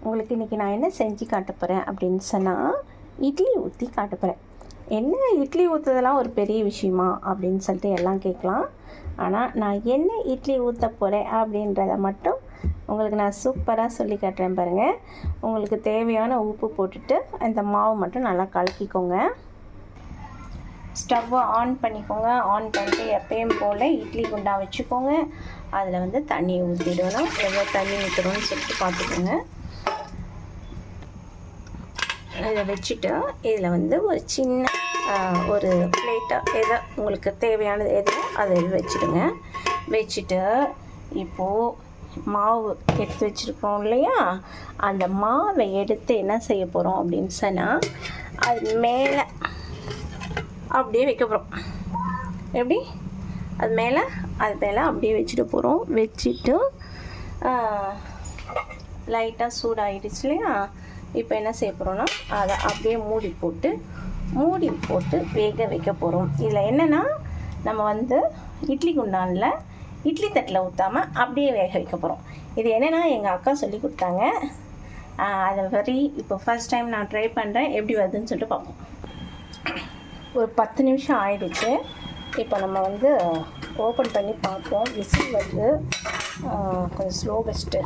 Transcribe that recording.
உங்களுக்கு இன்றைக்கி நான் என்ன செஞ்சு காட்ட போகிறேன் அப்படின்னு சொன்னால் இட்லி ஊற்றி காட்ட போகிறேன். என்ன இட்லி ஊற்றுறதெல்லாம் ஒரு பெரிய விஷயமா அப்படின்னு சொல்லிட்டு எல்லாம் கேட்கலாம். ஆனால் நான் என்ன இட்லி ஊற்ற போகிறேன் அப்படின்றத மட்டும் உங்களுக்கு நான் சூப்பராக சொல்லி காட்டுறேன் பாருங்கள். உங்களுக்கு தேவையான உப்பு போட்டுட்டு இந்த மாவு மட்டும் நல்லா கலக்கிக்கோங்க. ஸ்டவ்வை ஆன் பண்ணிக்கோங்க. ஆன் பண்ணிட்டு எப்பயும் போல் இட்லி குண்டா வச்சுக்கோங்க. அதில் தண்ணி ஊற்றிடணும். எவ்வளோ தண்ணி ஊற்றணும்னு சொல்லிட்டு பார்த்துக்கோங்க. இதை வச்சுட்டு இதில் ஒரு சின்ன ஒரு பிளேட்டாக எதோ உங்களுக்கு தேவையானது எதுவோ அதை வச்சுடுங்க. வச்சுட்டு இப்போது மாவு எடுத்து வச்சுருக்கோம் இல்லையா, அந்த மாவை எடுத்து என்ன செய்ய போகிறோம் அப்படின்னு சொன்னால் அது மேலே அப்படியே வைக்க போகிறோம். எப்படி அது மேலே அப்படியே வச்சுட்டு போகிறோம். வச்சுட்டு லைட்டாக சூடாகிடுச்சு இல்லையா, இப்போ என்ன செய்ய போகிறோன்னா அதை அப்படியே மூடி போட்டு வேக வைக்க போகிறோம். இதில் என்னென்னா நம்ம இட்லி குண்டானில் இட்லி தட்டில் ஊற்றாமல் அப்படியே வேக வைக்க போகிறோம். இது என்னென்னா எங்கள் அக்கா சொல்லி கொடுத்தாங்க. அதை இப்போ ஃபர்ஸ்ட் டைம் நான் ட்ரை பண்ணுறேன், எப்படி வருதுன்னு சொல்லிட்டு பார்ப்போம். ஒரு 10 நிமிஷம் ஆயிடுச்சு. இப்போ நம்ம ஓப்பன் பண்ணி பார்ப்போம். விசில் கொஞ்சம் ஸ்லோ வச்சுட்டு